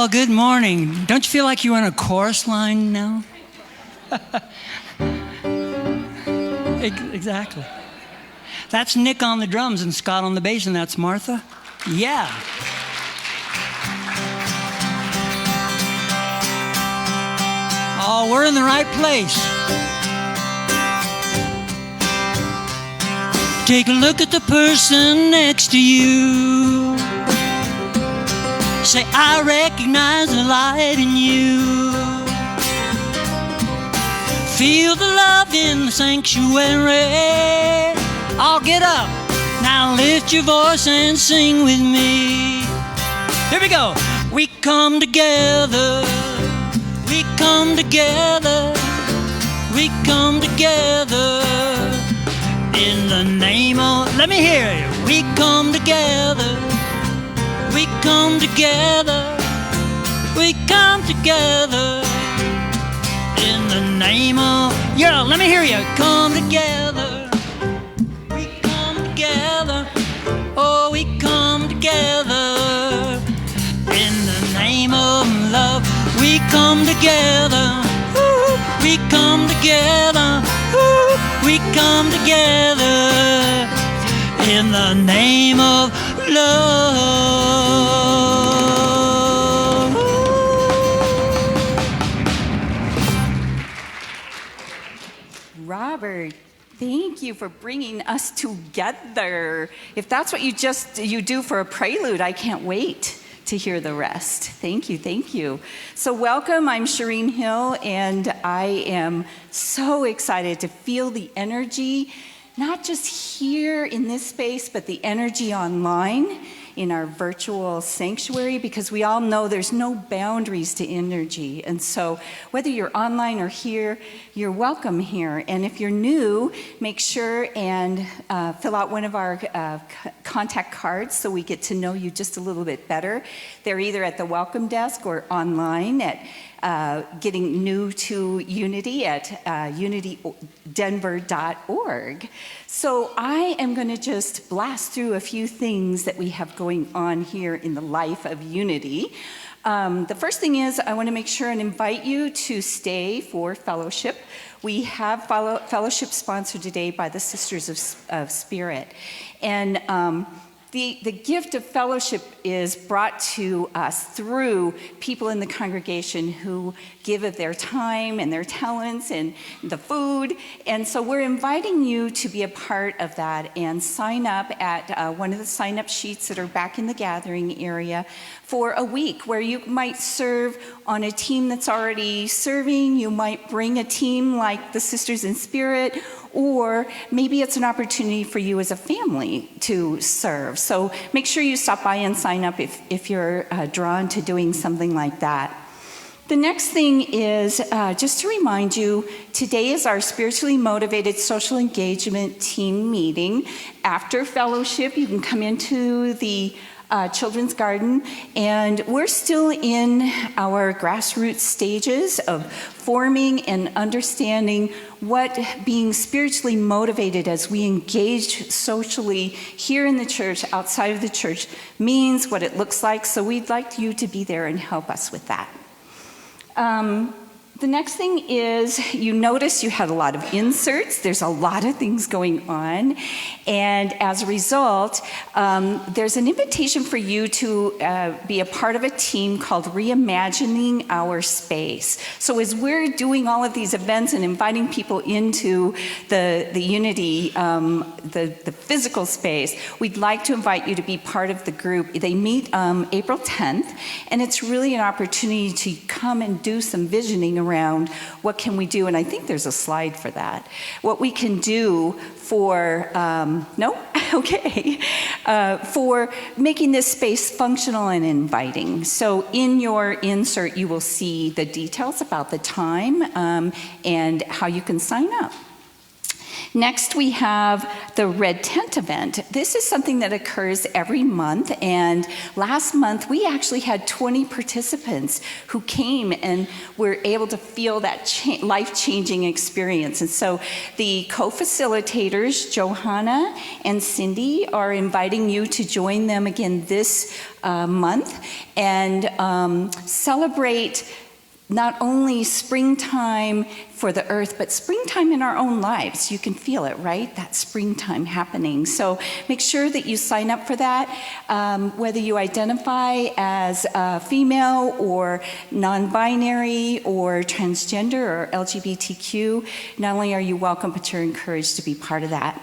Well, good morning. Don't you feel like you're in a chorus line now? Exactly. That's Nick on the drums and Scott on the bass, and that's Martha. Yeah. Oh, we're in the right place. Take a look at the person next to you. Say, I recognize the light in you. Feel the love in the sanctuary. I'll get up. Now lift your voice and sing with me. Here we go. We come together. We come together. We come together. In the name of, let me hear you. We come together. We come together. We come together. In the name of, yeah, let me hear you. Come together. We come together. Oh, we come together. In the name of love. We come together. Ooh, we come together. Ooh, we come together. In the name of love. Robert, thank you for bringing us together. If that's what you do for a prelude, I can't wait to hear the rest. Thank you, thank you. So welcome, I'm Shireen Hill, and I am so excited to feel the energy, not just here in this space, but the energy online in our virtual sanctuary, because we all know there's no boundaries to energy. And so whether you're online or here, you're welcome here. And if you're new, make sure and fill out one of our contact cards so we get to know you just a little bit better. They're either at the welcome desk or online at getting new to Unity at unitydenver.org. So I am going to just blast through a few things that we have going on here in the life of Unity. The first thing is I want to make sure and invite you to stay for fellowship. We have fellowship sponsored today by the Sisters of Spirit. And the gift of fellowship is brought to us through people in the congregation who give of their time and their talents and the food. And so we're inviting you to be a part of that and sign up at one of the sign-up sheets that are back in the gathering area for a week, where you might serve on a team that's already serving. You might bring a team like the Sisters in Spirit, or maybe it's an opportunity for you as a family to serve. So make sure you stop by and sign up if you're drawn to doing something like that. The next thing is just to remind you, today is our spiritually motivated social engagement team meeting. After fellowship, you can come into the Children's Garden, and we're still in our grassroots stages of forming and understanding what being spiritually motivated as we engage socially here in the church, outside of the church, means, what it looks like. So we'd like you to be there and help us with that. The next thing is, you notice you had a lot of inserts. There's a lot of things going on. And as a result, there's an invitation for you to be a part of a team called Reimagining Our Space. So as we're doing all of these events and inviting people into the Unity, the physical space, we'd like to invite you to be part of the group. They meet April 10th, and it's really an opportunity to come and do some visioning around what can we do, and I think there's a slide for that. What we can do for, for making this space functional and inviting. So in your insert, you will see the details about the time and how you can sign up. Next, we have the Red Tent event. This is something that occurs every month, and last month we actually had 20 participants who came and were able to feel that life-changing experience. And so the co-facilitators, Johanna and Cindy, are inviting you to join them again this month and celebrate not only springtime for the earth, but springtime in our own lives. You can feel it, right? That springtime happening. So make sure that you sign up for that. Whether you identify as female or non-binary or transgender or LGBTQ, not only are you welcome, but you're encouraged to be part of that.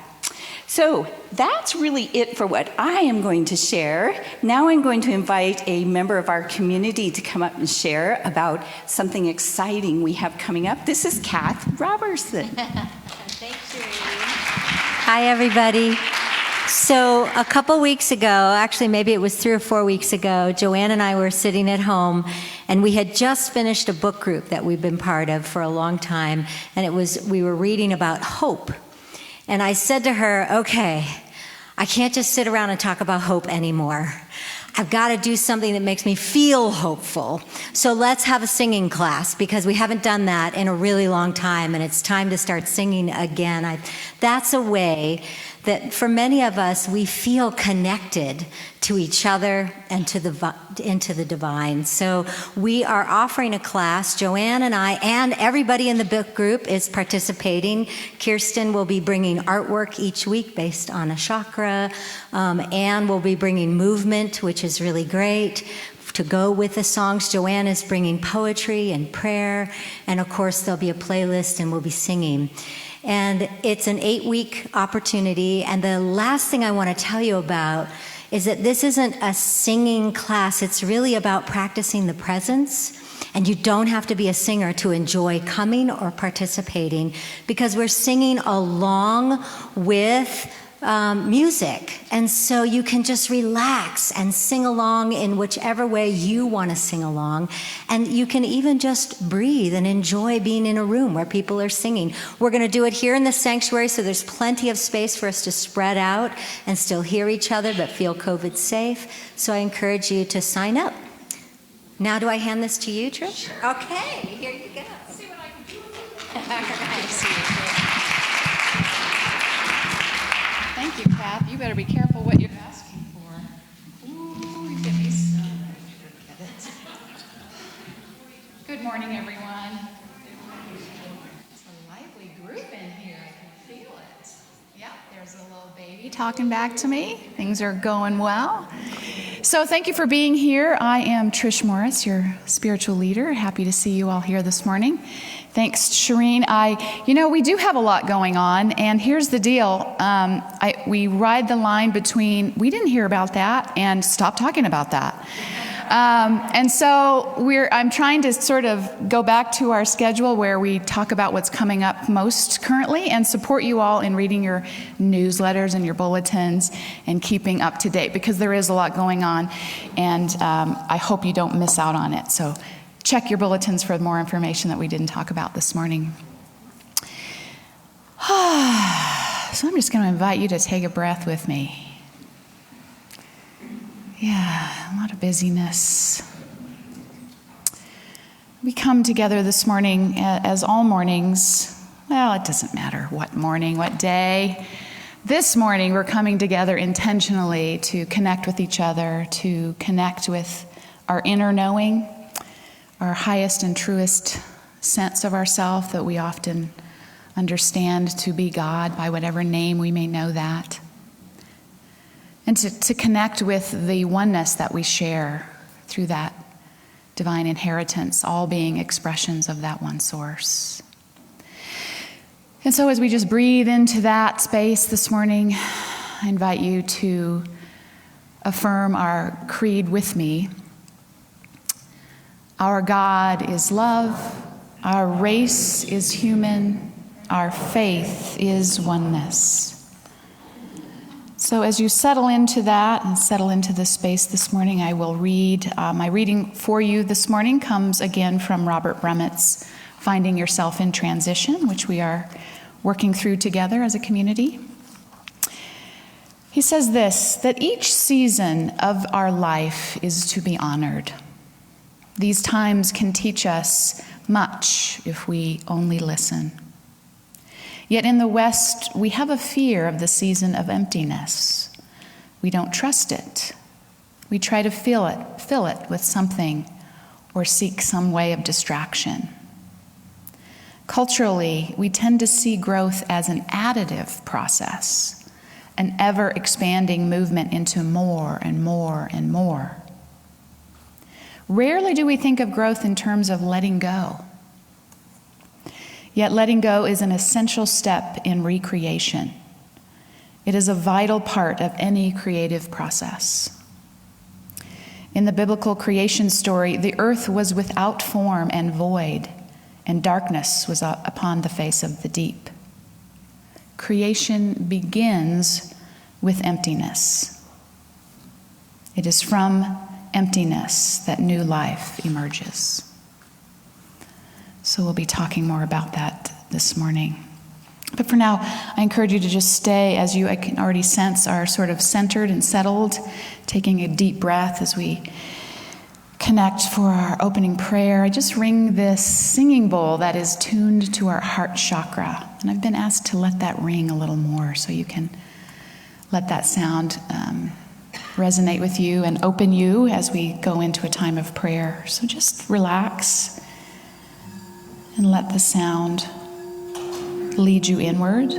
So that's really it for what I am going to share. Now I'm going to invite a member of our community to come up and share about something exciting we have coming up. This is Kath Robertson. Thanks, Shereen. Hi, everybody. So a couple weeks ago, actually maybe it was 3 or 4 weeks ago, Joanne and I were sitting at home, and we had just finished a book group that we've been part of for a long time, and we were reading about hope. And I said to her, okay, I can't just sit around and talk about hope anymore. I've got to do something that makes me feel hopeful. So let's have a singing class, because we haven't done that in a really long time, and it's time to start singing again. That's a way that for many of us, we feel connected to each other and into the divine. So we are offering a class. Joanne and I and everybody in the book group is participating. Kirsten will be bringing artwork each week based on a chakra. Anne will be bringing movement, which is really great, to go with the songs. Joanne is bringing poetry and prayer. And of course, there'll be a playlist and we'll be singing. And it's an 8-week opportunity. And the last thing I want to tell you about is that this isn't a singing class. It's really about practicing the presence. And you don't have to be a singer to enjoy coming or participating, because we're singing along with music. And so you can just relax and sing along in whichever way you want to sing along. And you can even just breathe and enjoy being in a room where people are singing. We're going to do it here in the sanctuary, so there's plenty of space for us to spread out and still hear each other but feel COVID safe. So I encourage you to sign up. Now do I hand this to you, Trish? Okay, here you go. See what I can do. All right. Thank you, Kath. You better be careful what you're asking for. Ooh, you get me some. Good morning, everyone. It's a lively group in here. I can feel it. Yeah, there's a little baby talking back to me. Things are going well. So thank you for being here. I am Trish Morris, your spiritual leader. Happy to see you all here this morning. Thanks, Shereen. We do have a lot going on, and here's the deal. We ride the line between we didn't hear about that and stop talking about that. And so I'm trying to sort of go back to our schedule where we talk about what's coming up most currently and support you all in reading your newsletters and your bulletins and keeping up to date, because there is a lot going on, and I hope you don't miss out on it. So check your bulletins for more information that we didn't talk about this morning. So I'm just going to invite you to take a breath with me. Yeah, a lot of busyness. We come together this morning, as all mornings. Well, it doesn't matter what morning, what day. This morning, we're coming together intentionally to connect with each other, to connect with our inner knowing, our highest and truest sense of ourself that we often understand to be God by whatever name we may know that. And to connect with the oneness that we share through that divine inheritance, all being expressions of that one source. And so as we just breathe into that space this morning, I invite you to affirm our creed with me. Our God is love, our race is human, our faith is oneness. So as you settle into that and settle into this space this morning, I will read. My reading for you this morning comes again from Robert Brummett's Finding Yourself in Transition, which we are working through together as a community. He says this, that each season of our life is to be honored. These times can teach us much if we only listen. Yet in the West, we have a fear of the season of emptiness. We don't trust it. We try to fill it with something or seek some way of distraction. Culturally, we tend to see growth as an additive process, an ever-expanding movement into more and more and more. Rarely do we think of growth in terms of letting go. Yet letting go is an essential step in recreation. It is a vital part of any creative process. In the biblical creation story, the earth was without form and void, and darkness was upon the face of the deep. Creation begins with emptiness. It is from emptiness that new life emerges. So we'll be talking more about that this morning. But for now, I encourage you to just stay, as I can already sense, are sort of centered and settled, taking a deep breath as we connect for our opening prayer. I just ring this singing bowl that is tuned to our heart chakra. And I've been asked to let that ring a little more, so you can let that sound resonate with you and open you as we go into a time of prayer. So just relax and let the sound lead you inward.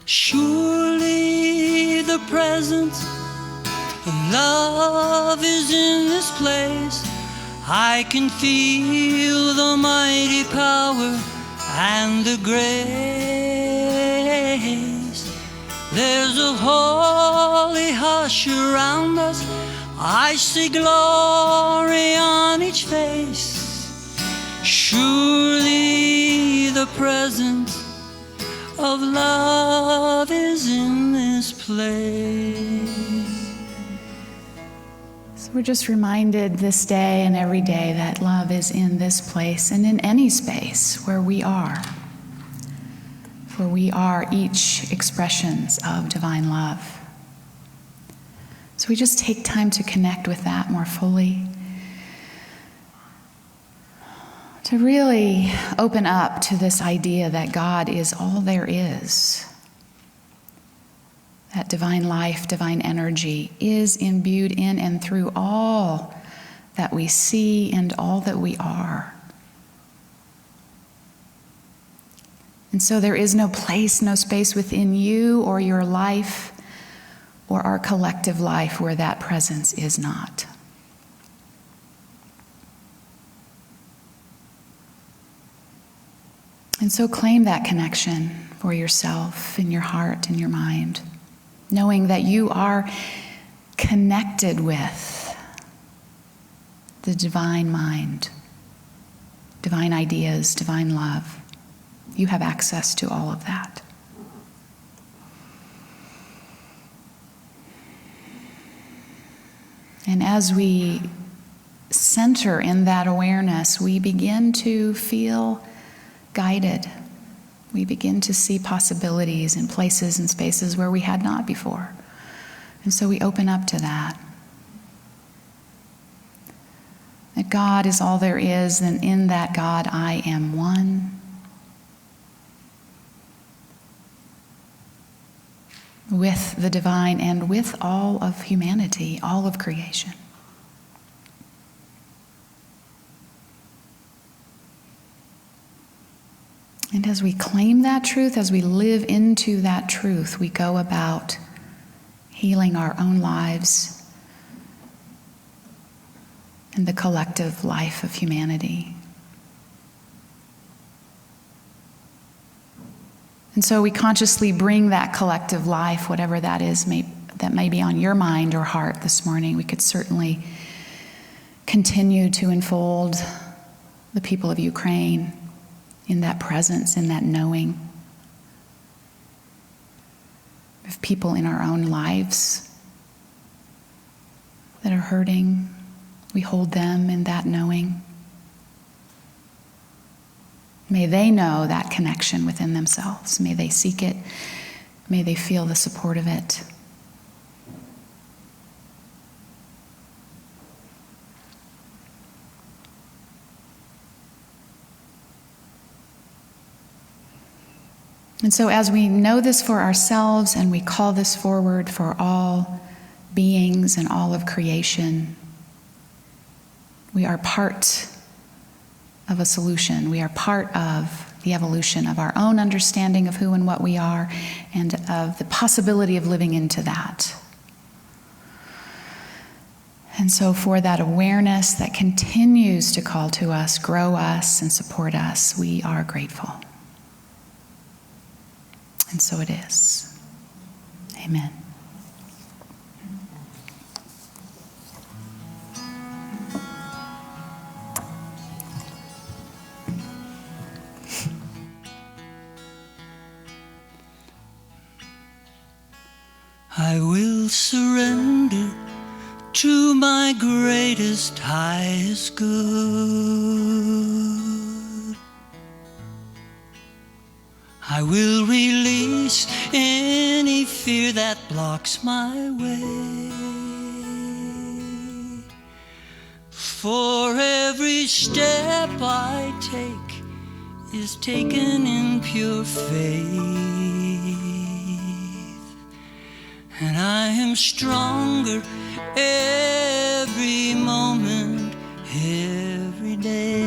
Surely the presence of love is in this place. I can feel the mighty power and the grace. There's a holy hush around us. I see glory on each face. Surely the presence of love is in this place. So we're just reminded this day and every day that love is in this place and in any space where we are. For we are each expressions of divine love. So we just take time to connect with that more fully. To really open up to this idea that God is all there is. That divine life, divine energy is imbued in and through all that we see and all that we are. And so there is no place, no space within you or your life or our collective life where that presence is not. And so claim that connection for yourself, in your heart, in your mind, knowing that you are connected with the divine mind, divine ideas, divine love. You have access to all of that. And as we center in that awareness, we begin to feel guided. We begin to see possibilities in places and spaces where we had not before. And so we open up to that. That God is all there is, and in that God I am one. With the divine and with all of humanity, all of creation. And as we claim that truth, as we live into that truth, we go about healing our own lives and the collective life of humanity. And so we consciously bring that collective life, whatever that is, that may be on your mind or heart this morning. We could certainly continue to enfold the people of Ukraine in that presence, in that knowing. Of people in our own lives that are hurting, we hold them in that knowing. May they know that connection within themselves. May they seek it. May they feel the support of it. And so as we know this for ourselves and we call this forward for all beings and all of creation, we are part of a solution. We are part of the evolution of our own understanding of who and what we are and of the possibility of living into that. And so for that awareness that continues to call to us, grow us, and support us, we are grateful. And so it is. Amen. I will surrender to my greatest, highest good. I will release any fear that blocks my way. For every step I take is taken in pure faith. And I am stronger every moment, every day.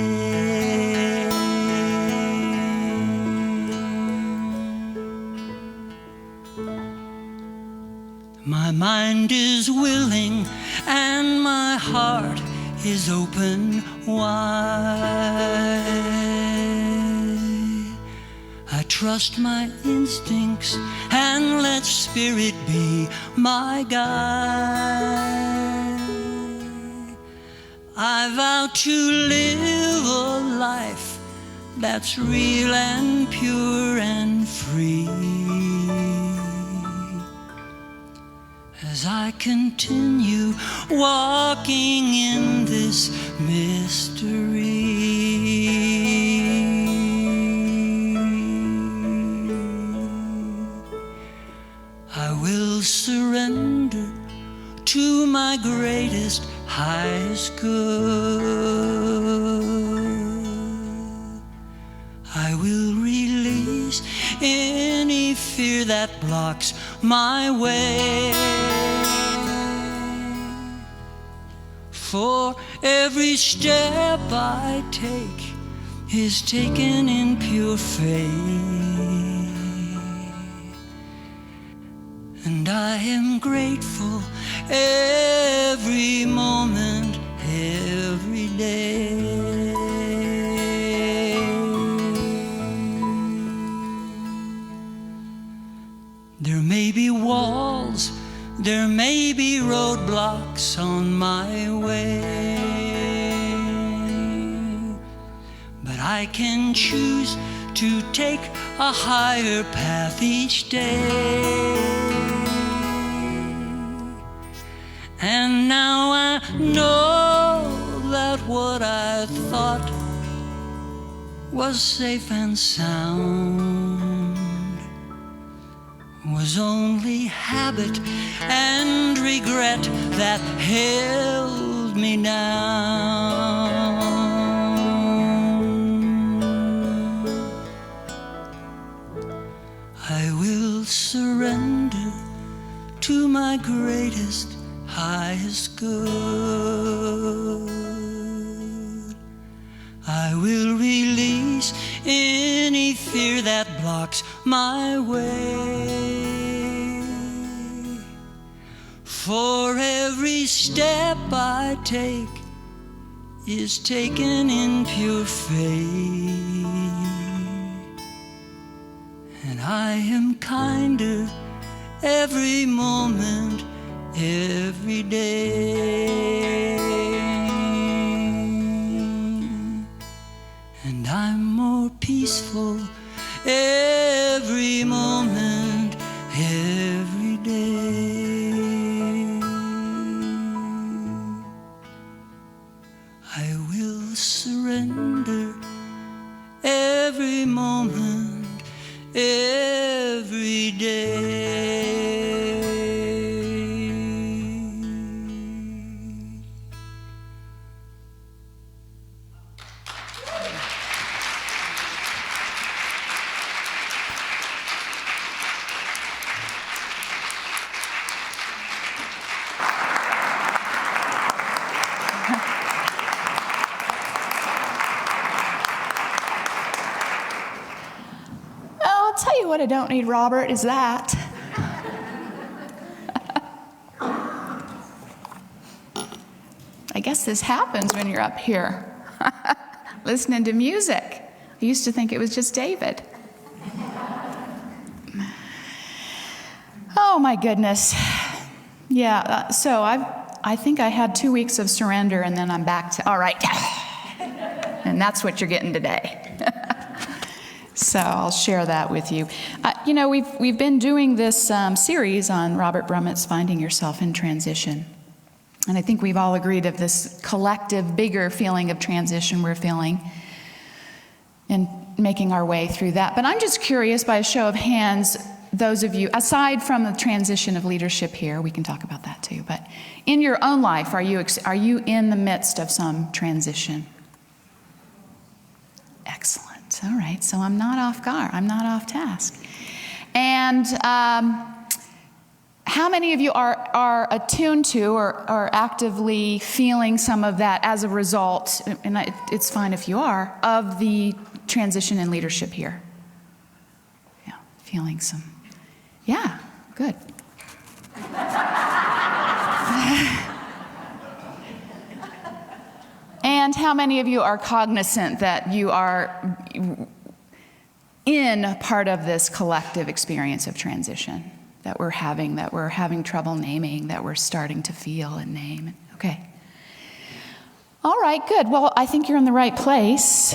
My mind is willing and my heart is open wide. I trust my instincts and let spirit be my guide. I vow to live a life that's real and pure and free. As I continue walking in this mystery. I will surrender to my greatest, highest good. I will release any fear that blocks my way. For every step I take is taken in pure faith. And I am grateful every moment, every day. There may be walls, there may be roadblocks on my way, but I can choose to take a higher path each day. And now I know that what I thought was safe and sound was only habit and regret that held me down. I will surrender to my greatest, highest good. I will release any fear that blocks my way. For every step I take is taken in pure faith. And and I am kinder every moment, every day. And I'm more peaceful every moment, every day. I will surrender every moment, every day. I'll tell you what I don't need, Robert, is that. I guess this happens when you're up here listening to music. I used to think it was just David. Oh my goodness. Yeah, so I think I had 2 weeks of surrender and then I'm back to, all right. And that's what you're getting today. So I'll share that with you. We've been doing this series on Robert Brummett's Finding Yourself in Transition. And I think we've all agreed of this collective, bigger feeling of transition we're feeling and making our way through that. But I'm just curious, by a show of hands, those of you, aside from the transition of leadership here, we can talk about that too, but in your own life, are you in the midst of some transition? Excellent. All right, so I'm not off guard. I'm not off task. And how many of you are attuned to or actively feeling some of that as a result, and it's fine if you are, of the transition in leadership here? Yeah, feeling some. Yeah, good. And how many of you are cognizant that you are in part of this collective experience of transition that we're having trouble naming, that we're starting to feel and name? Okay. All right, good. Well, I think you're in the right place.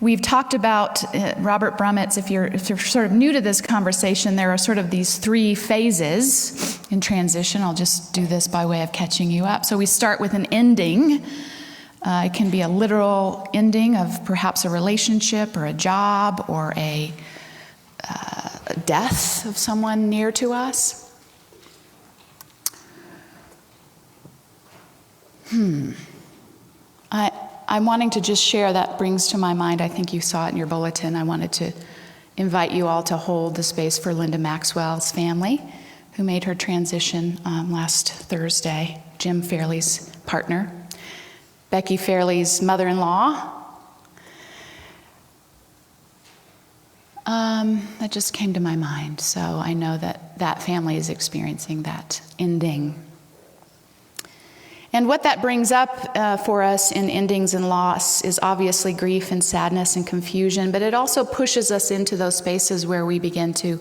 We've talked about Robert Brummett's, if you're sort of new to this conversation, there are sort of these 3 phases in transition. I'll just do this by way of catching you up. So we start with an ending. It can be a literal ending of perhaps a relationship or a job or a death of someone near to us. I'm wanting to just share, that brings to my mind, I think you saw it in your bulletin, I wanted to invite you all to hold the space for Linda Maxwell's family, who made her transition last Thursday, Jim Fairley's partner, Becky Fairley's mother-in-law. That just came to my mind, so I know that family is experiencing that ending. And what that brings up for us in endings and loss is obviously grief and sadness and confusion, but it also pushes us into those spaces where we begin to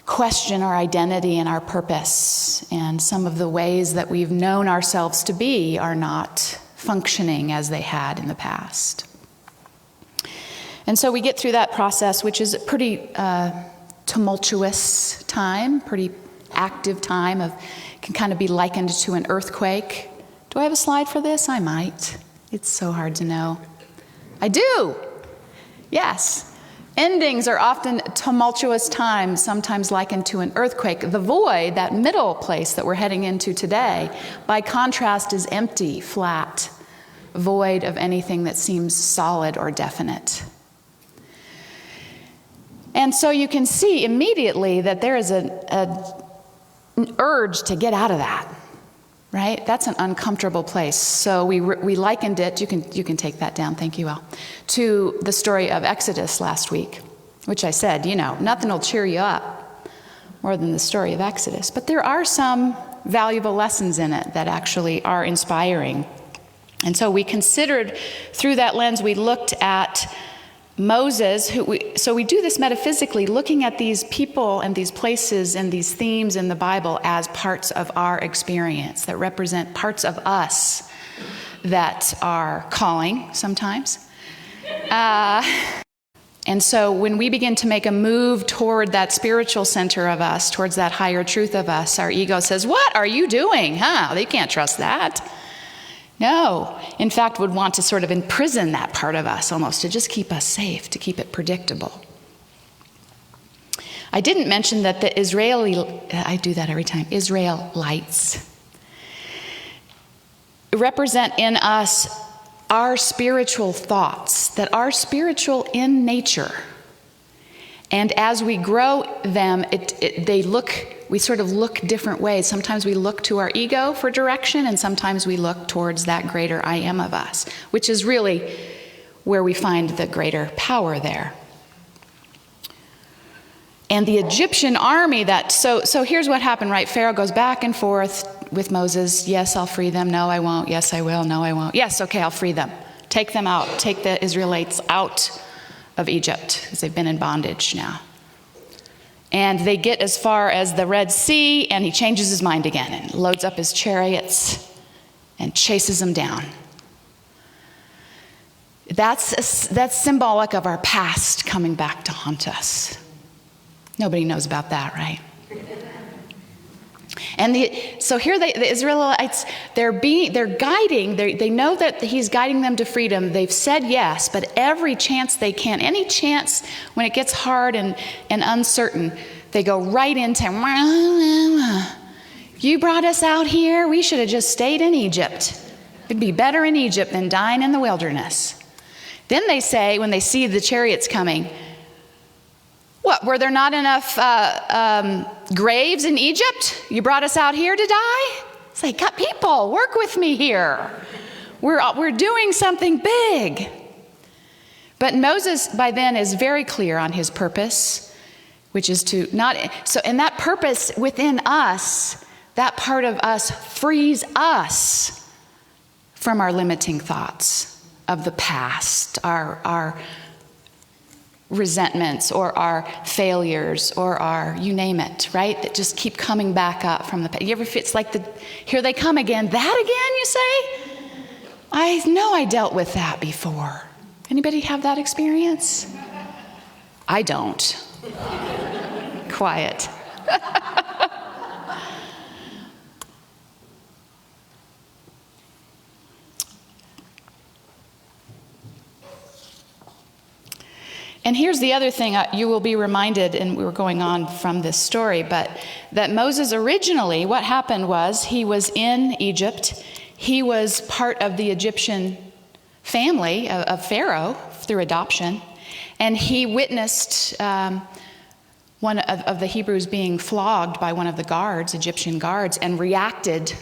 question our identity and our purpose, and some of the ways that we've known ourselves to be are not functioning as they had in the past. And so we get through that process, which is a pretty tumultuous time, pretty active time of, can kind of be likened to an earthquake. Do I have a slide for this? I might. It's so hard to know. I do. Yes. Endings are often tumultuous times, sometimes likened to an earthquake. The void, that middle place that we're heading into today, by contrast is empty, flat, void of anything that seems solid or definite. And so you can see immediately that there is an urge to get out of that, right? That's an uncomfortable place. So we likened it, you can take that down, thank you, Al, to the story of Exodus last week, which I said, nothing will cheer you up more than the story of Exodus. But there are some valuable lessons in it that actually are inspiring. And so we considered, through that lens, we looked at Moses, so we do this metaphysically, looking at these people and these places and these themes in the Bible as parts of our experience that represent parts of us that are calling sometimes. And so when we begin to make a move toward that spiritual center of us, towards that higher truth of us, our ego says, "What are you doing? They can't trust that." No, in fact, would want to sort of imprison that part of us almost, to just keep us safe, to keep it predictable. I didn't mention that the I do that every time, Israelites represent in us our spiritual thoughts, that are spiritual in nature. And as we grow them, we sort of look different ways. Sometimes we look to our ego for direction, and sometimes we look towards that greater I am of us, which is really where we find the greater power there. And the Egyptian army so here's what happened, right? Pharaoh goes back and forth with Moses. Yes, I'll free them. No, I won't. Yes, I will. No, I won't. Yes, okay, I'll free them. Take them out. Take the Israelites out of Egypt, because they've been in bondage now. And they get as far as the Red Sea, and he changes his mind again and loads up his chariots and chases them down. That's symbolic of our past coming back to haunt us. Nobody knows about that, right? And so here the Israelites, they're guiding, they know that he's guiding them to freedom. They've said yes, but every chance they can, any chance when it gets hard and uncertain, they go right into, "You brought us out here, we should have just stayed in Egypt. It'd be better in Egypt than dying in the wilderness." Then they say, when they see the chariots coming, "What, were there not enough graves in Egypt? You brought us out here to die?" It's like, "God, people, work with me here. We're doing something big." But Moses, by then, is very clear on his purpose, which is to not... And that purpose within us, that part of us frees us from our limiting thoughts of the past, our resentments or our failures or our, you name it, right? That just keep coming back up from the past. You ever feel it's like here they come again. That again, you say? I know I dealt with that before. Anybody have that experience? I don't. Quiet. And here's the other thing you will be reminded, and we were going on from this story, but that Moses originally, what happened was he was in Egypt. He was part of the Egyptian family of Pharaoh through adoption. And he witnessed one of the Hebrews being flogged by one of the guards, Egyptian guards, and reacted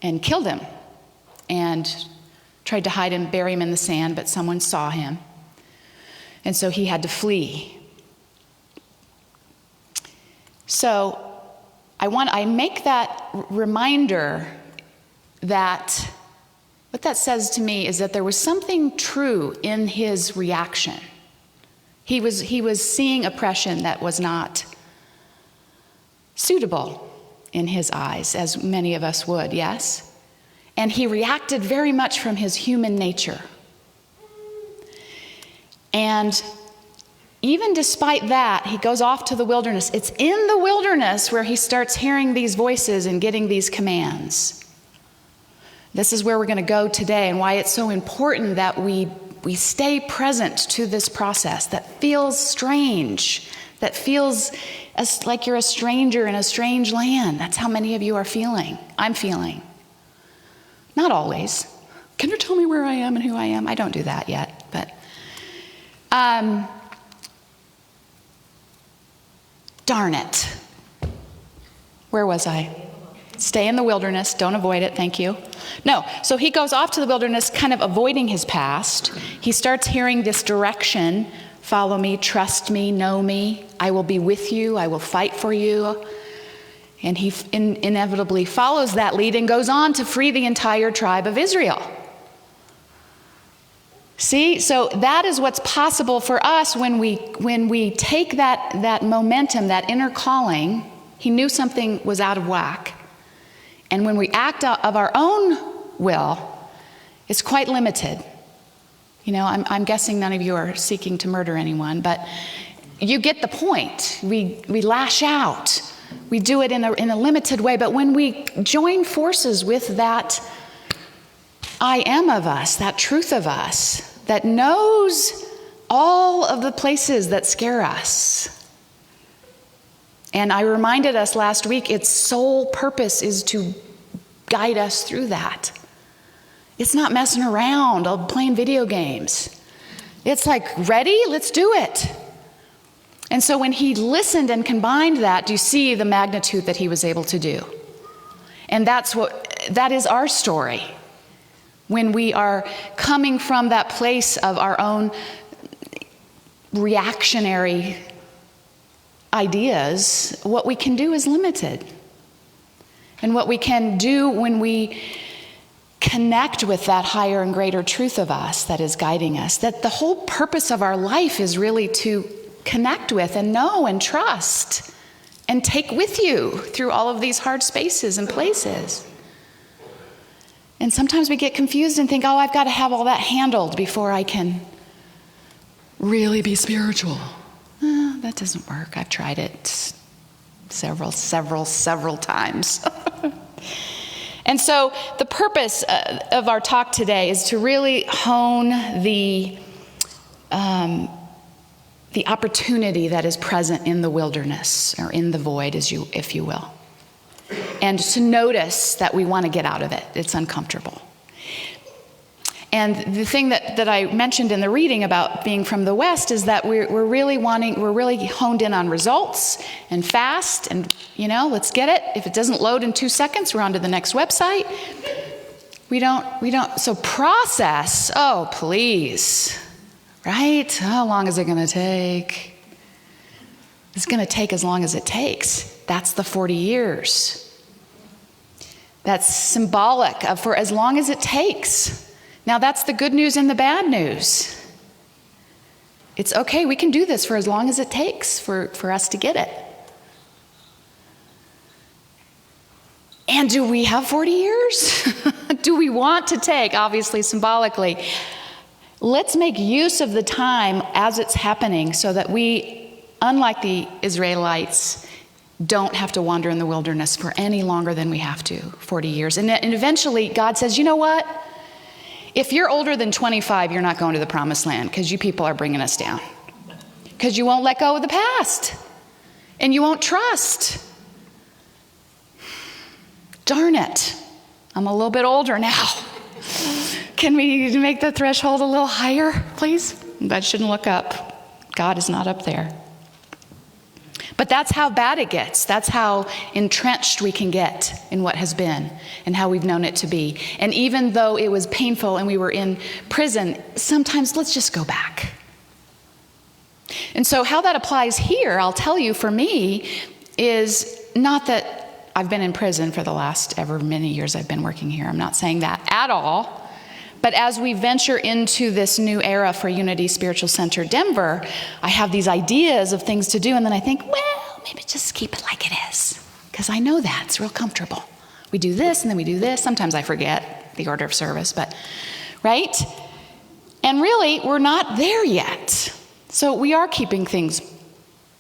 and killed him and tried to hide him, bury him in the sand, but someone saw him. And so he had to flee. So I make that reminder that what that says to me is that there was something true in his reaction. He was seeing oppression that was not suitable in his eyes, as many of us would, yes? And he reacted very much from his human nature. And even despite that, he goes off to the wilderness. It's in the wilderness where he starts hearing these voices and getting these commands. This is where we're going to go today, and why it's so important that we stay present to this process that feels strange, that feels like you're a stranger in a strange land. That's how many of you are feeling. I'm feeling. Not always. Can you tell me where I am and who I am? I don't do that yet, but... darn it. Where was I? Stay in the wilderness. Don't avoid it. Thank you. No. So he goes off to the wilderness, kind of avoiding his past. He starts hearing this direction. Follow me, trust me, know me. I will be with you. I will fight for you. And he inevitably follows that lead and goes on to free the entire tribe of Israel. See, so that is what's possible for us when we take that momentum, that inner calling. He knew something was out of whack. And when we act out of our own will, it's quite limited. You know, I'm guessing none of you are seeking to murder anyone, but you get the point. We lash out. We do it in a limited way. But when we join forces with that I am of us, that truth of us, that knows all of the places that scare us. And I reminded us last week, its sole purpose is to guide us through that. It's not messing around or playing video games. It's like, ready? Let's do it. And so when he listened and combined that, do you see the magnitude that he was able to do? And that is our story. When we are coming from that place of our own reactionary ideas, what we can do is limited. And what we can do when we connect with that higher and greater truth of us that is guiding us, that the whole purpose of our life is really to connect with and know and trust and take with you through all of these hard spaces and places. And sometimes we get confused and think, oh, I've got to have all that handled before I can really be spiritual. That doesn't work. I've tried it several times. And so the purpose of our talk today is to really hone the opportunity that is present in the wilderness, or in the void, if you will. And to notice that we want to get out of it. It's uncomfortable. And the thing that I mentioned in the reading about being from the West is that we're really honed in on results and fast, and let's get it. If it doesn't load in 2 seconds, we're on to the next website. We don't, so process, oh, please, right? How long is it going to take? It's going to take as long as it takes. That's the 40 years. That's symbolic of for as long as it takes. Now that's the good news and the bad news. It's okay, we can do this for as long as it takes for us to get it. And do we have 40 years? Do we want to take, obviously symbolically, let's make use of the time as it's happening so that we, unlike the Israelites, don't have to wander in the wilderness for any longer than we have to, 40 years. And eventually God says, you know what? If you're older than 25, you're not going to the promised land because you people are bringing us down. Because you won't let go of the past. And you won't trust. Darn it. I'm a little bit older now. Can we make the threshold a little higher, please? I shouldn't look up. God is not up there. But that's how bad it gets. That's how entrenched we can get in what has been and how we've known it to be. And even though it was painful and we were in prison, sometimes let's just go back. And so how that applies here, I'll tell you, for me, is not that I've been in prison for the last ever many years I've been working here. I'm not saying that at all. But as we venture into this new era for Unity Spiritual Center Denver, I have these ideas of things to do, and then I think, well, maybe just keep it like it is, because I know that. It's real comfortable. We do this, and then we do this. Sometimes I forget the order of service, but, right? And really, we're not there yet. So we are keeping things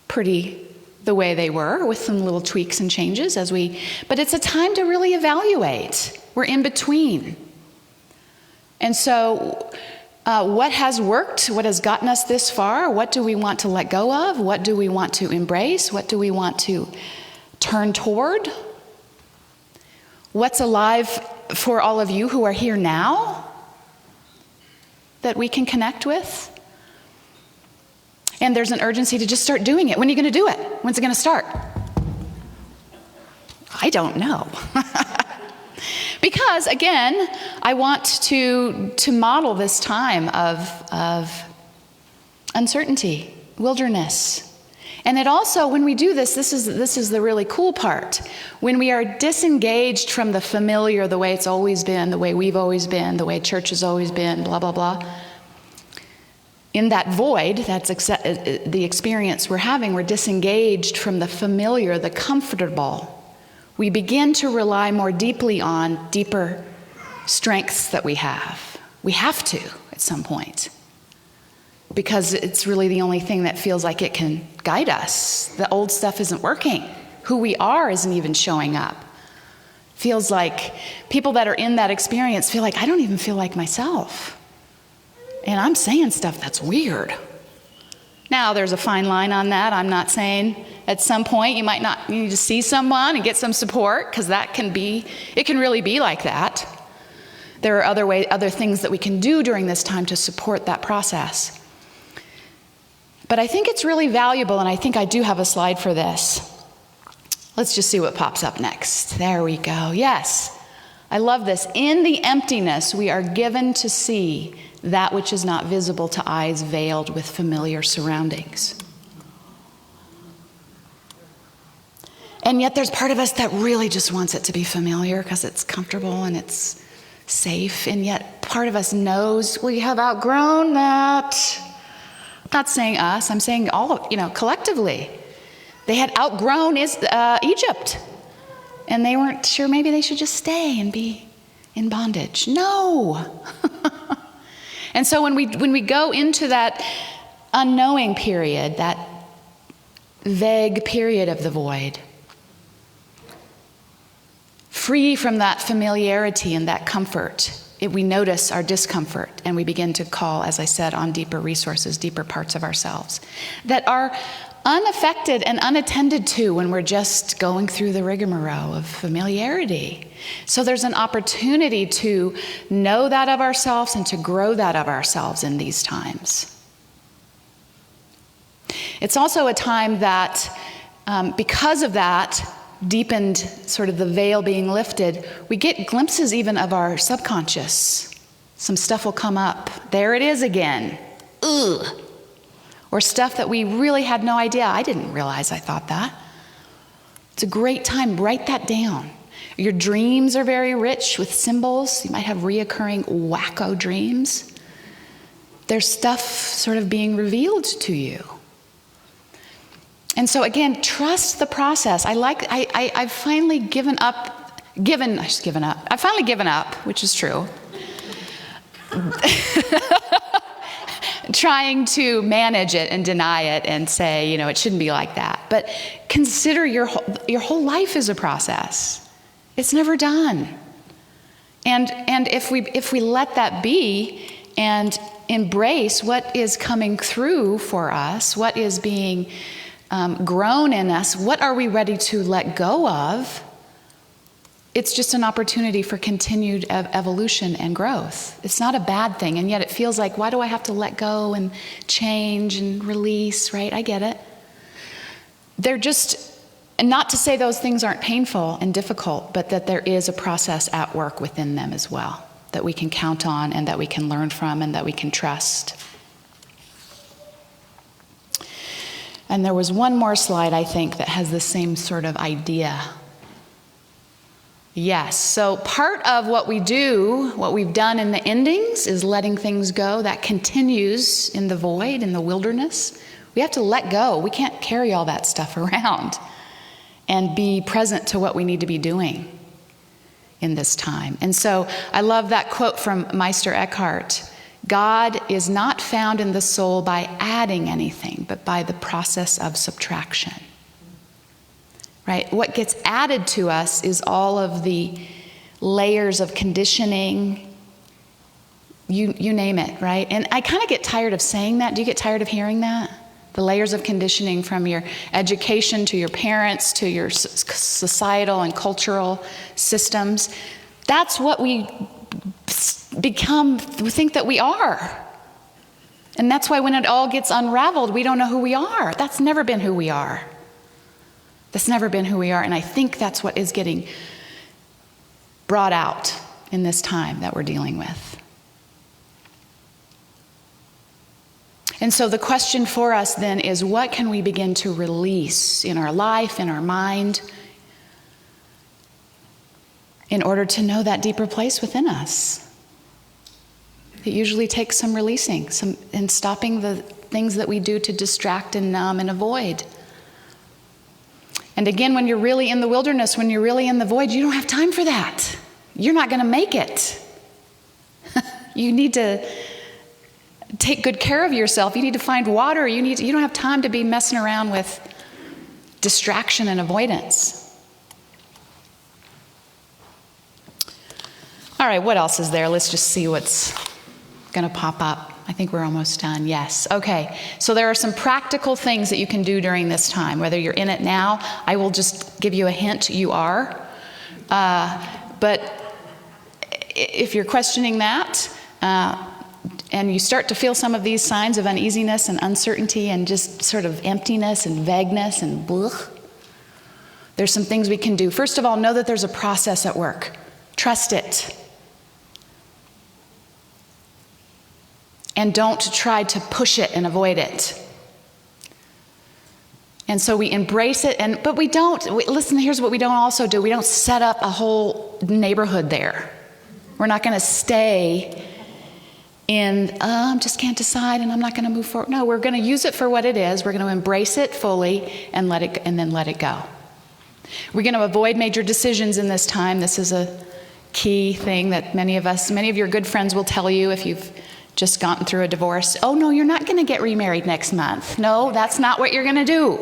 pretty the way they were, with some little tweaks and changes but it's a time to really evaluate. We're in between. And so what has worked? What has gotten us this far? What do we want to let go of? What do we want to embrace? What do we want to turn toward? What's alive for all of you who are here now that we can connect with? And there's an urgency to just start doing it. When are you going to do it? When's it going to start? I don't know. Because, again, I want to model this time of uncertainty, wilderness. And it also, when we do this is the really cool part. When we are disengaged from the familiar, the way it's always been, the way we've always been, the way church has always been, blah, blah, blah, in that void, that's the experience we're having, we're disengaged from the familiar, the comfortable. We begin to rely more deeply on deeper strengths that we have. We have to at some point, because it's really the only thing that feels like it can guide us. The old stuff isn't working. Who we are isn't even showing up. Feels like people that are in that experience feel like, I don't even feel like myself. And I'm saying stuff that's weird. Now, there's a fine line on that. I'm not saying at some point you need to see someone and get some support, because it can really be like that. There are other things that we can do during this time to support that process. But I think it's really valuable, and I think I do have a slide for this. Let's just see what pops up next. There we go. Yes, I love this. In the emptiness, we are given to see that which is not visible to eyes veiled with familiar surroundings. And yet there's part of us that really just wants it to be familiar because it's comfortable and it's safe. And yet part of us knows we have outgrown that. I'm not saying us, I'm saying collectively. They had outgrown Egypt. And they weren't sure maybe they should just stay and be in bondage. No. And so when we go into that unknowing period, that vague period of the void, free from that familiarity and that comfort, we notice our discomfort and we begin to call, as I said, on deeper resources, deeper parts of ourselves that are unaffected and unattended to when we're just going through the rigmarole of familiarity. So there's an opportunity to know that of ourselves and to grow that of ourselves in these times. It's also a time that, because of that deepened sort of the veil being lifted, we get glimpses even of our subconscious. Some stuff will come up. There it is again. Ugh. Or stuff that we really had no idea. I didn't realize I thought that. It's a great time. Write that down. Your dreams are very rich with symbols. You might have reoccurring wacko dreams. There's stuff sort of being revealed to you. And so again, trust the process. I've finally given up, I've finally given up, which is true. Trying to manage it and deny it and say, it shouldn't be like that. But consider your whole life is a process. It's never done. And if we let that be and embrace what is coming through for us, what is being grown in us, what are we ready to let go of? It's just an opportunity for continued evolution and growth. It's not a bad thing, and yet it feels like, why do I have to let go and change and release, right? I get it. They're just, not to say those things aren't painful and difficult, but that there is a process at work within them as well, that we can count on and that we can learn from and that we can trust. And there was one more slide, I think, that has the same sort of idea. Yes, so part of what we do, what we've done in the endings, is letting things go. That continues in the void, in the wilderness. We have to let go. We can't carry all that stuff around and be present to what we need to be doing in this time. And so I love that quote from Meister Eckhart. God is not found in the soul by adding anything, but by the process of subtraction. Right? What gets added to us is all of the layers of conditioning, you name it, right? And I kind of get tired of saying that. Do you get tired of hearing that? The layers of conditioning from your education to your parents to your societal and cultural systems. That's what we think that we are. And that's why when it all gets unraveled, we don't know who we are. That's never been who we are. That's never been who we are, and I think that's what is getting brought out in this time that we're dealing with. And so the question for us then is, what can we begin to release in our life, in our mind, in order to know that deeper place within us? It usually takes some releasing, and stopping the things that we do to distract and numb and avoid. And again, when you're really in the wilderness, when you're really in the void, you don't have time for that. You're not going to make it. You need to take good care of yourself. You need to find water. You don't have time to be messing around with distraction and avoidance. All right, what else is there? Let's just see what's going to pop up. I think we're almost done. Yes. Okay. So there are some practical things that you can do during this time, whether you're in it now. I will just give you a hint. You are. But if you're questioning that, and you start to feel some of these signs of uneasiness and uncertainty and just sort of emptiness and vagueness and blech, there's some things we can do. First of all, know that there's a process at work. Trust it. And don't try to push it and avoid it. And so we embrace it, but we don't. Listen, here's what we don't also do. We don't set up a whole neighborhood there. We're not going to stay in, just can't decide and I'm not going to move forward. No, we're going to use it for what it is. We're going to embrace it fully and then let it go. We're going to avoid major decisions in this time. This is a key thing that many of your good friends will tell you if you've just gotten through a divorce. Oh, no, you're not going to get remarried next month. No, that's not what you're going to do.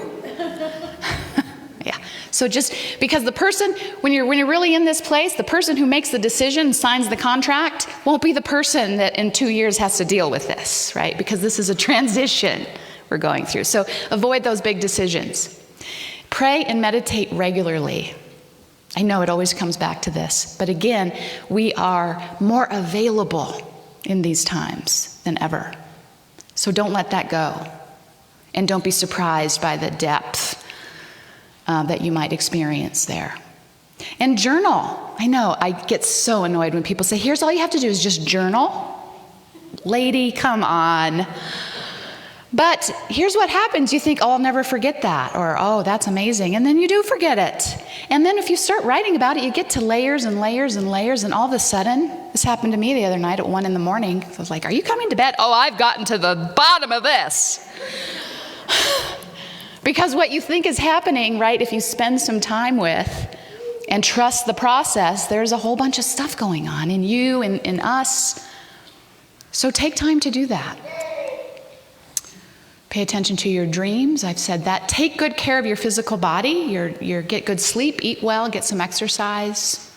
Yeah. So just because the person, when you're really in this place, the person who makes the decision, signs the contract, won't be the person that in 2 years has to deal with this, right? Because this is a transition we're going through. So avoid those big decisions. Pray and meditate regularly. I know it always comes back to this, but again, we are more available in these times than ever. So don't let that go. And don't be surprised by the depth that you might experience there. And journal. I know, I get so annoyed when people say, here's all you have to do is just journal. Lady, come on. But here's what happens. You think, oh, I'll never forget that. Or, oh, that's amazing. And then you do forget it. And then if you start writing about it, you get to layers and layers and layers. And all of a sudden, this happened to me the other night at 1 a.m. I was like, are you coming to bed? Oh, I've gotten to the bottom of this. Because what you think is happening, right, if you spend some time with and trust the process, there's a whole bunch of stuff going on in you and in us. So take time to do that. Pay attention to your dreams. I've said that. Take good care of your physical body. Get good sleep, eat well, get some exercise.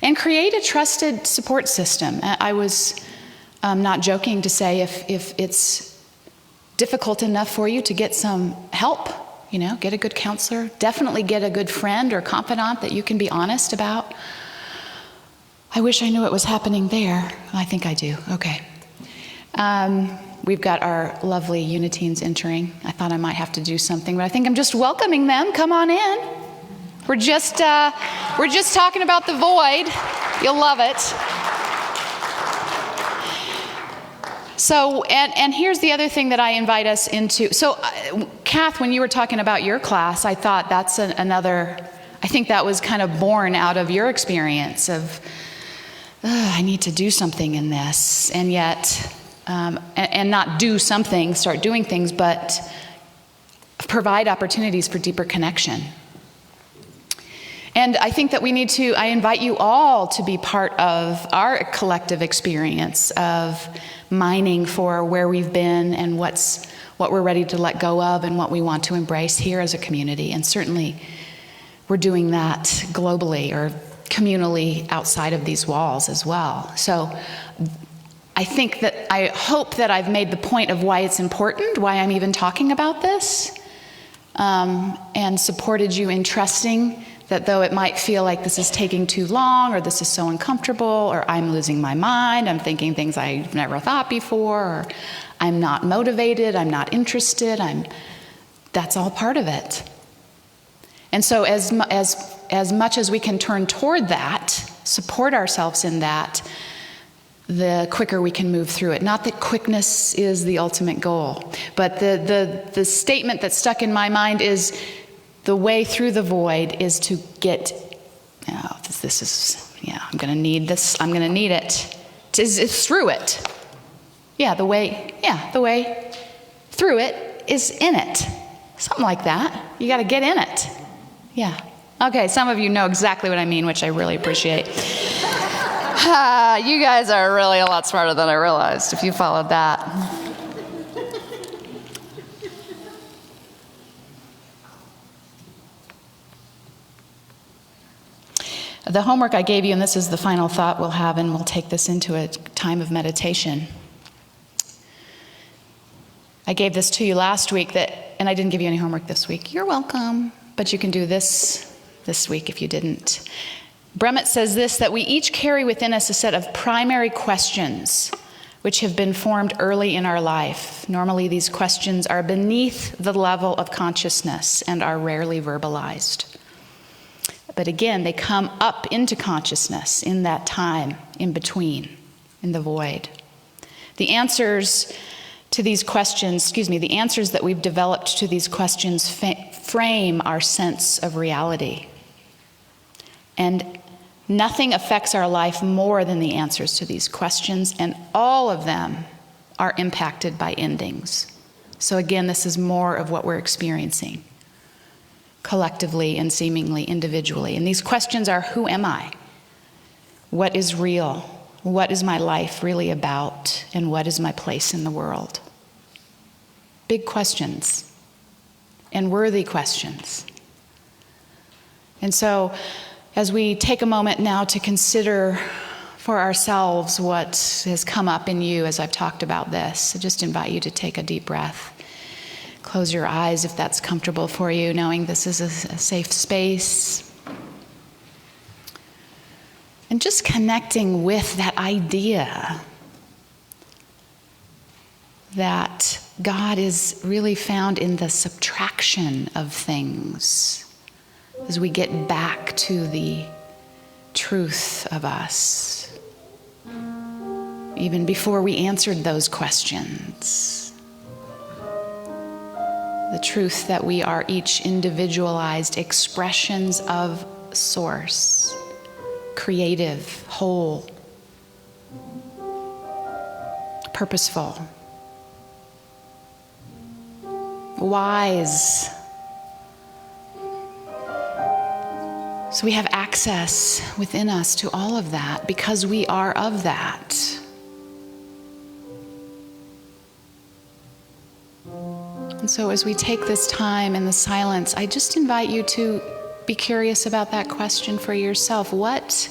And create a trusted support system. I was not joking to say if it's difficult enough for you to get some help, get a good counselor. Definitely get a good friend or confidant that you can be honest about. I wish I knew what was happening there. I think I do. Okay. We've got our lovely Uniteens entering. I thought I might have to do something, but I think I'm just welcoming them. Come on in. We're just talking about the void. You'll love it. So, and here's the other thing that I invite us into. So, Kath, when you were talking about your class, I thought that's another, I think that was kind of born out of your experience of, I need to do something in this, and yet, and not do something, start doing things, but provide opportunities for deeper connection. And I think that I invite you all to be part of our collective experience of mining for where we've been and what we're ready to let go of and what we want to embrace here as a community. And certainly we're doing that globally or communally outside of these walls as well. So I hope that I've made the point of why it's important, why I'm even talking about this, and supported you in trusting that though it might feel like this is taking too long, or this is so uncomfortable, or I'm losing my mind, I'm thinking things I've never thought before, or I'm not motivated, I'm not interested, that's all part of it. And so as much as we can turn toward that, support ourselves in that, the quicker we can move through it. Not that quickness is the ultimate goal, but the statement that stuck in my mind is the way through the void is to get, I'm going to need this, I'm going to need it. It's through it. The way through it is in it. Something like that. You got to get in it. Yeah. Okay, some of you know exactly what I mean, which I really appreciate. You guys are really a lot smarter than I realized if you followed that. The homework I gave you, and this is the final thought we'll have, and we'll take this into a time of meditation. I gave this to you last week, and I didn't give you any homework this week. You're welcome, but you can do this week if you didn't. Brumett says this, that we each carry within us a set of primary questions which have been formed early in our life. Normally, these questions are beneath the level of consciousness and are rarely verbalized. But again, they come up into consciousness in that time in between, in the void. The answers to these questions, the answers that we've developed to these questions frame our sense of reality. And nothing affects our life more than the answers to these questions, and all of them are impacted by endings. So again, this is more of what we're experiencing, collectively and seemingly individually. And these questions are, who am I? What is real? What is my life really about? And what is my place in the world? Big questions and worthy questions. And so, as we take a moment now to consider for ourselves what has come up in you as I've talked about this, I just invite you to take a deep breath. Close your eyes if that's comfortable for you, knowing this is a safe space. And just connecting with that idea that God is really found in the subtraction of things as we get back to the truth of us, even before we answered those questions. The truth that we are each individualized expressions of Source, creative, whole, purposeful, wise. So we have access within us to all of that because we are of that. And so as we take this time in the silence, I just invite you to be curious about that question for yourself. What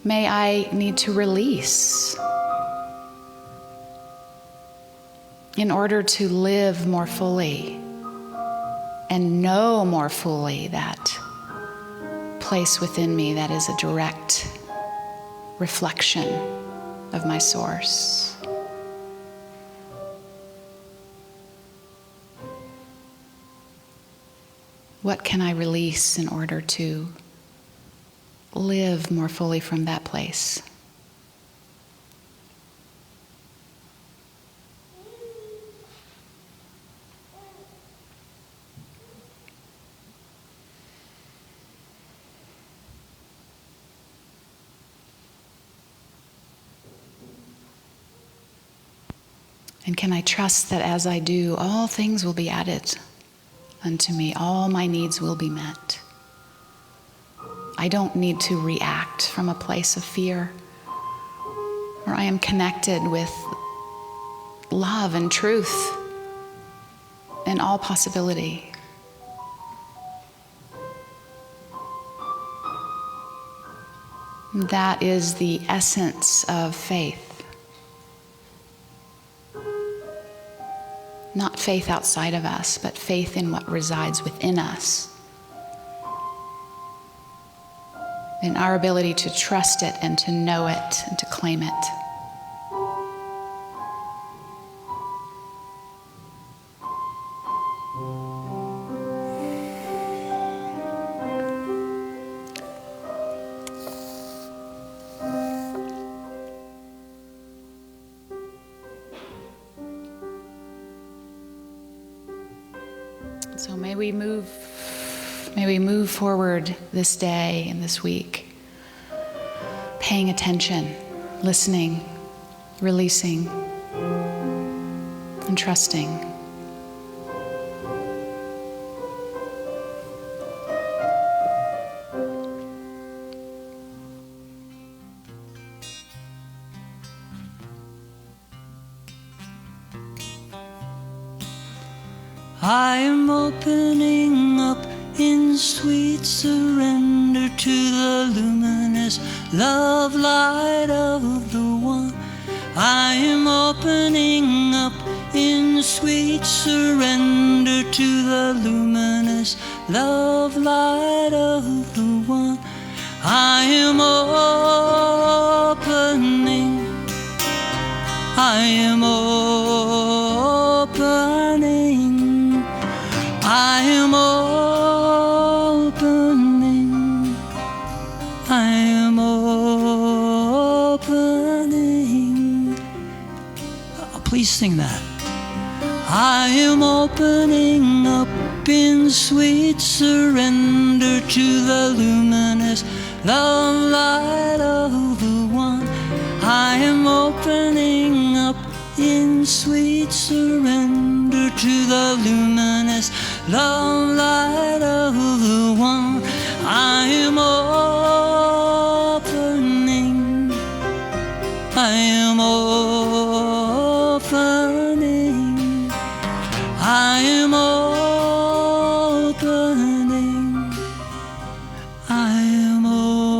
may I need to release in order to live more fully and know more fully that place within me that is a direct reflection of my Source? What can I release in order to live more fully from that place? And can I trust that as I do, all things will be added unto me, all my needs will be met. I don't need to react from a place of fear, or I am connected with love and truth and all possibility. That is the essence of faith. Not faith outside of us, but faith in what resides within us. In our ability to trust it and to know it and to claim it. So may we move forward this day and this week, paying attention, listening, releasing, and trusting. I am opening up in sweet surrender to the luminous love light of the One. I am opening up in sweet surrender to the luminous love light of the One. I am opening, I am opening, I am opening, I am opening. Please sing that. I am opening up in sweet surrender to the luminous love light of the One. I am opening up in sweet surrender to the luminous love light of the One. I am opening, I am opening, I am opening, I am opening.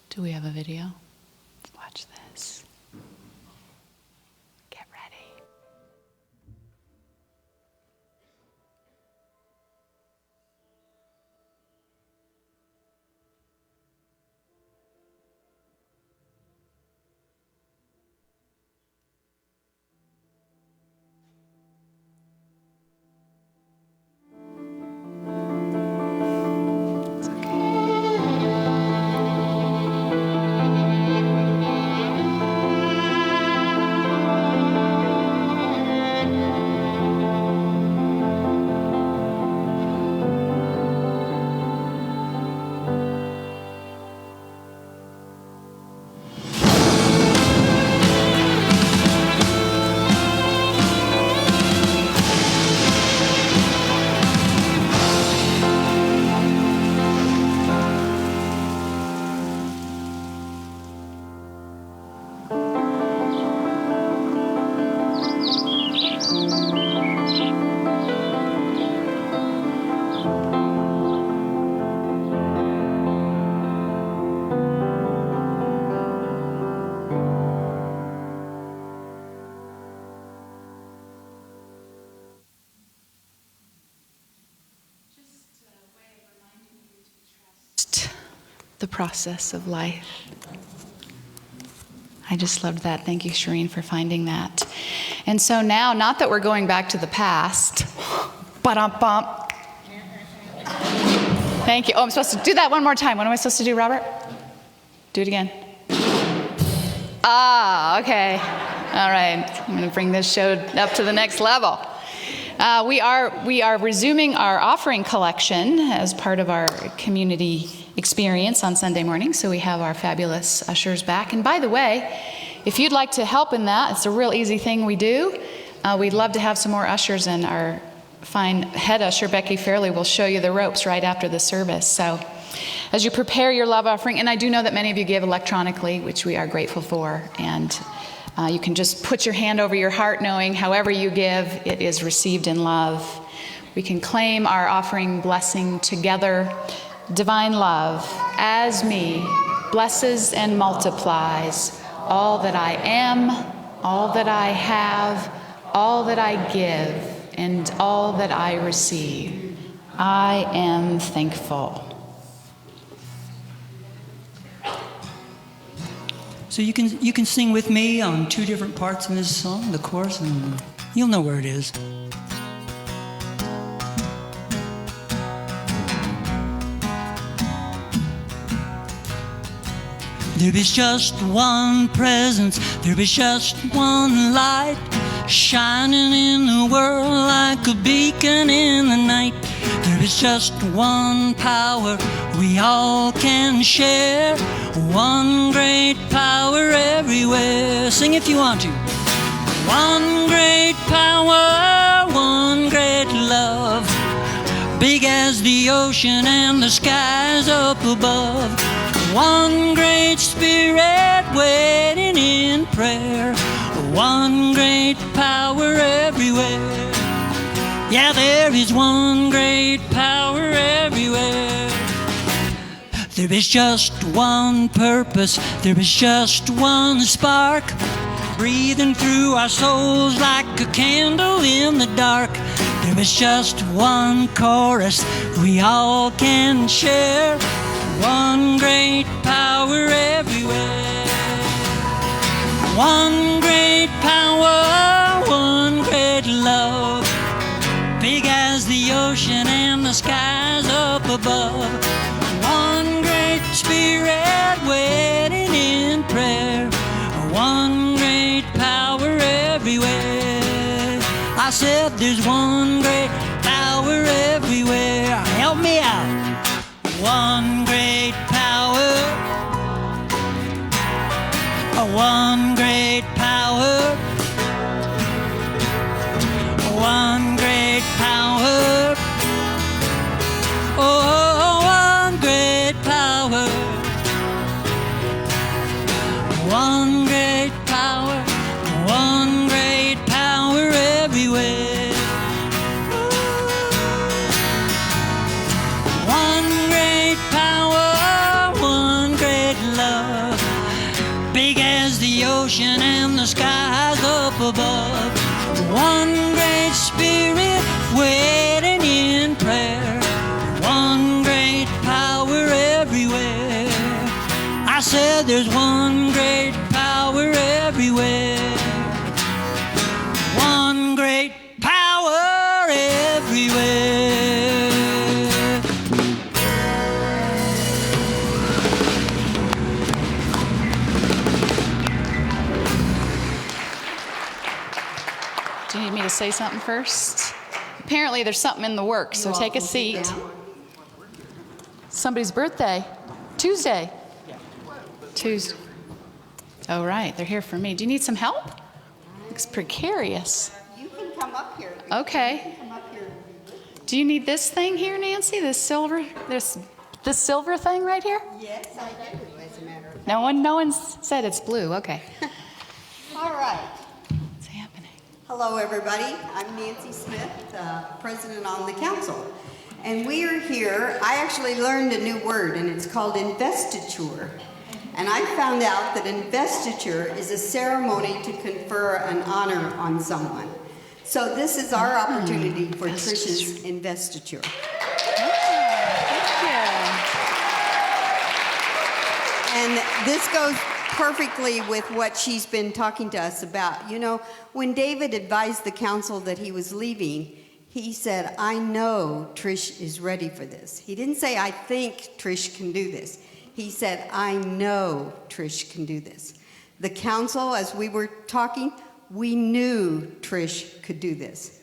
Do we have a video? Watch this. Get ready. It's okay. The process of life. I just loved that. Thank you, Shireen, for finding that. And so now, not that we're going back to the past, ba-dum-bump. Thank you. Oh, I'm supposed to do that one more time. What am I supposed to do, Robert? Do it again. Ah, okay. All right. I'm going to bring this show up to the next level. We are resuming our offering collection as part of our community experience on Sunday morning. So we have our fabulous ushers back. And by the way, if you'd like to help in that, it's a real easy thing we do. We'd love to have some more ushers, and our fine head usher, Becky Fairley, will show you the ropes right after the service. So as you prepare your love offering, and I do know that many of you give electronically, which we are grateful for, and you can just put your hand over your heart knowing however you give, it is received in love. We can claim our offering blessing together. Divine love, as me, blesses and multiplies all that I am, all that I have, all that I give, and all that I receive. I am thankful. So you can sing with me on two different parts in this song, the chorus, and you'll know where it is. There is just one presence, there is just one light, shining in the world like a beacon in the night. There is just one power we all can share, one great power everywhere. Sing if you want to. One great power, one great love, big as the ocean and the skies up above. One great spirit waiting in prayer, one great power everywhere. Yeah, there is one great power everywhere. There is just one purpose, there is just one spark, breathing through our souls like a candle in the dark. There is just one chorus we all can share, one great power everywhere. One great power, one great love, big as the ocean and the skies up above. One great spirit waiting in prayer, one great power everywhere. I said there's one great power everywhere. Help me out. One great power, one great power, one great power, oh, one great power, one great power, one great power everywhere. One great power, one great love, big as the ocean and the skies up above. One great spirit waiting in prayer, one great power everywhere. I said there's one great power everywhere, one great power everywhere. Do you need me to say something first? Apparently there's something in the works, so take a seat. Somebody's birthday. Tuesday. Tuesday. Oh, right. They're here for me. Do you need some help? Looks precarious. You can come up here. Okay. You can come up here. Do you need this thing here, Nancy? This silver thing right here? Yes, I do, as a matter of fact. No one said it's blue. Okay. All right. What's happening? Hello, everybody. I'm Nancy Smith, president on the council. And we are here. I actually learned a new word, and it's called investiture. And I found out that investiture is a ceremony to confer an honor on someone. So this is our opportunity for Trish's investiture. And this goes perfectly with what she's been talking to us about. You know, when David advised the council that he was leaving, he said, I know Trish is ready for this. He didn't say, I think Trish can do this. He said, I know Trish can do this. The council, as we were talking, we knew Trish could do this.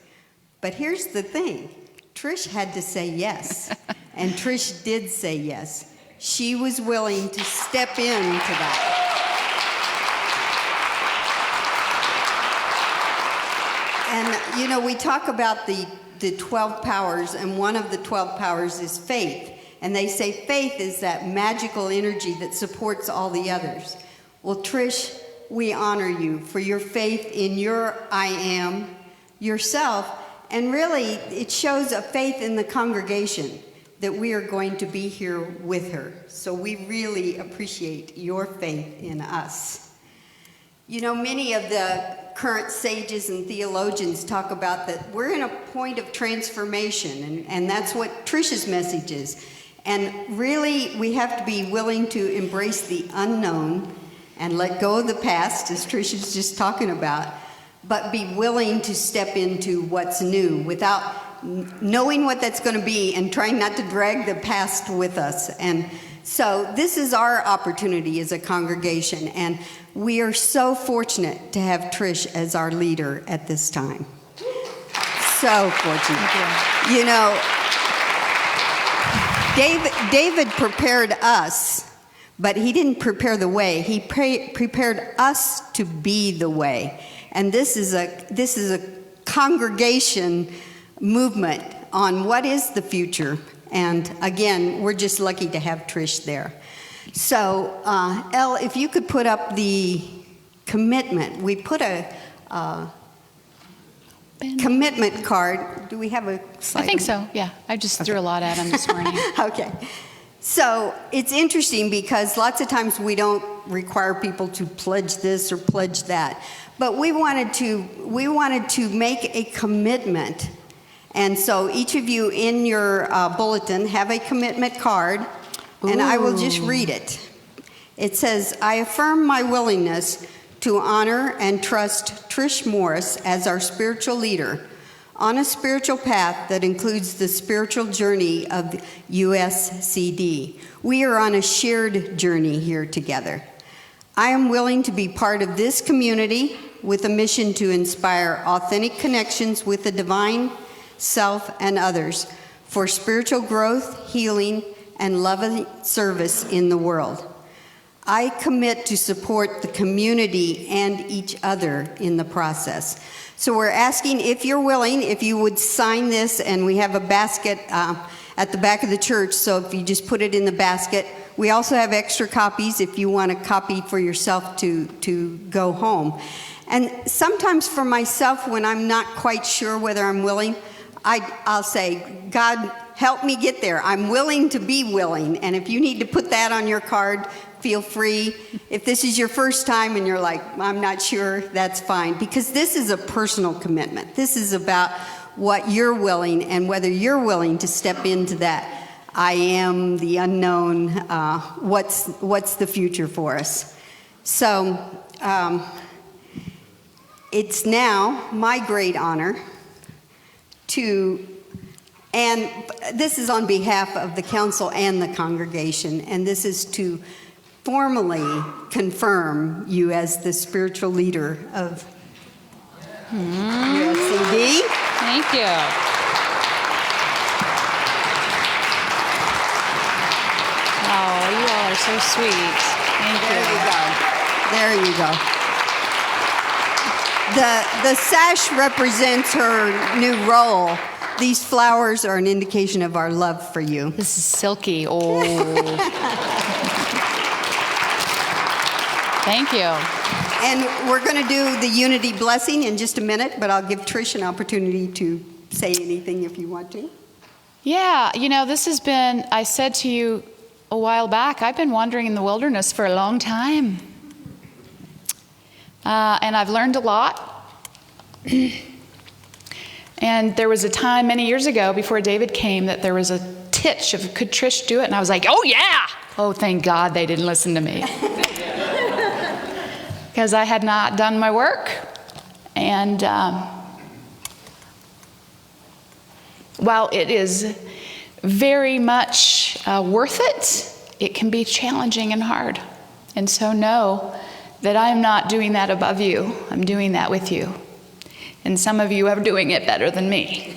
But here's the thing. Trish had to say yes. And Trish did say yes. She was willing to step into that. And, you know, we talk about the 12 powers, and one of the 12 powers is faith. And they say faith is that magical energy that supports all the others. Well, Trish, we honor you for your faith in your I am, yourself, and really it shows a faith in the congregation that we are going to be here with her. So we really appreciate your faith in us. You know, many of the current sages and theologians talk about that we're in a point of transformation, and that's what Trish's message is. And really, we have to be willing to embrace the unknown and let go of the past, as Trish is just talking about, but be willing to step into what's new without knowing what that's going to be and trying not to drag the past with us. And So this is our opportunity as a congregation, and we are so fortunate to have Trish as our leader at this time. So fortunate. You know, David prepared us, but he didn't prepare the way. He prepared us to be the way. And this is a congregation movement on what is the future. And again, we're just lucky to have Trish there. So, Elle, if you could put up the commitment. We put a commitment card. Do we have a slide? I think so, yeah. I just threw a lot at him this morning. Okay. So it's interesting because lots of times we don't require people to pledge this or pledge that. But we wanted to make a commitment. And so each of you in your bulletin have a commitment card, and I will just read it. It says, I affirm my willingness to honor and trust Trish Morris as our spiritual leader on a spiritual path that includes the spiritual journey of USCD. We are on a shared journey here together. I am willing to be part of this community with a mission to inspire authentic connections with the divine, self, and others for spiritual growth, healing, and loving service in the world. I commit to support the community and each other in the process. So we're asking if you're willing, if you would sign this, and we have a basket at the back of the church, so if you just put it in the basket. We also have extra copies if you want a copy for yourself to go home. And sometimes for myself, when I'm not quite sure whether I'm willing, I'll say, God, help me get there. I'm willing to be willing. And if you need to put that on your card, feel free. If this is your first time and you're like, I'm not sure, that's fine. Because this is a personal commitment. This is about what you're willing and whether you're willing to step into that. I am the unknown. What's the future for us? So it's now my great honor and this is on behalf of the council and the congregation, and this is to formally confirm you as the spiritual leader of USCD. Thank you. Oh, you all are so sweet. Thank you. There you go. The sash represents her new role. These flowers are an indication of our love for you. This is silky. Oh. Thank you. And we're going to do the unity blessing in just a minute, but I'll give Trish an opportunity to say anything if you want to. Yeah, you know, this has been, I said to you a while back, I've been wandering in the wilderness for a long time. And I've learned a lot. And there was a time many years ago before David came that there was a titch of, could Trish do it? And I was like, oh yeah! Oh, thank God they didn't listen to me. Because I had not done my work. And while it is very much worth it, it can be challenging and hard. And so know that I am not doing that above you. I'm doing that with you. And some of you are doing it better than me.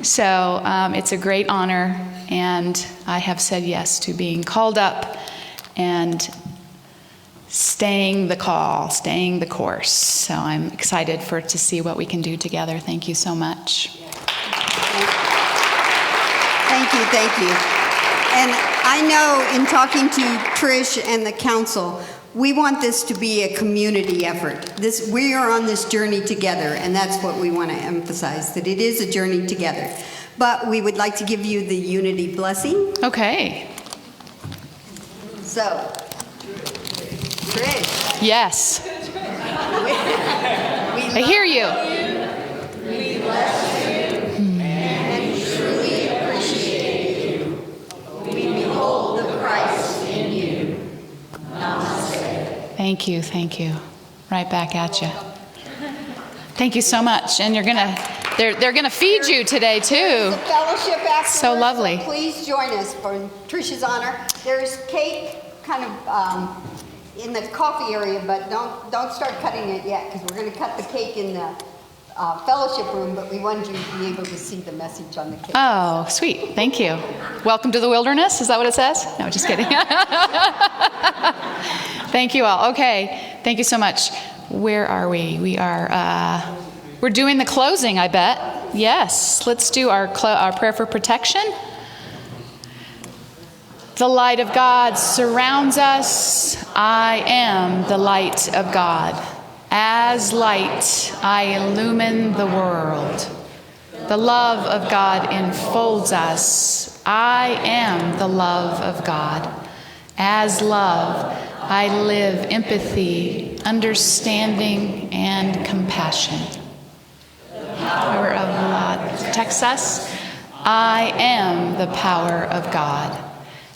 So it's a great honor, and I have said yes to being called up and staying the call, staying the course. So I'm excited to see what we can do together. Thank you so much. Thank you. And I know in talking to Trish and the council, we want this to be a community effort. We are on this journey together, and that's what we want to emphasize, that it is a journey together. But we would like to give you the unity blessing. Okay. So, Trish. Yes. I hear you. We bless you and truly appreciate you. We behold the Christ in you. Namaste. Thank you. Right back at you. Thank you so much. And you're going to They're going to feed you today There's too. a fellowship afterwards. So lovely. Please join us for Trish's honor. There's cake kind of in the coffee area, but don't start cutting it yet, because we're going to cut the cake in the fellowship room, but we wanted you to be able to see the message on the cake. Oh, sweet. Thank you. Welcome to the wilderness. Is that what it says? No, just kidding. Thank you all. Okay. Thank you so much. Where are we? We're doing the closing, I bet. Yes. Let's do our prayer for protection. The light of God surrounds us. I am the light of God. As light, I illumine the world. The love of God enfolds us. I am the love of God. As love, I live empathy, understanding, and compassion. The power of God protects us. I am the power of God.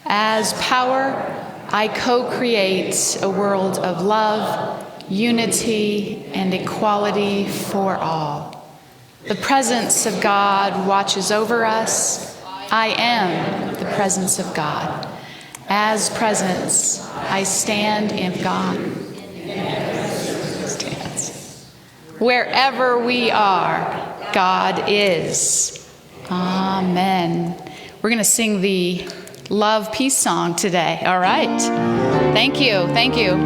As power, I co-create a world of love, unity, and equality for all. The presence of God watches over us. I am the presence of God. As presence, I stand in God. Wherever we are, God is. Amen. We're going to sing the Love Peace song today. All right. Thank you. Thank you.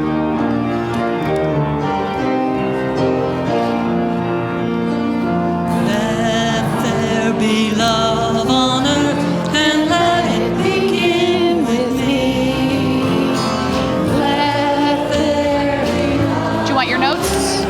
Let there be love on earth, and let it begin with me. Do you want your notes?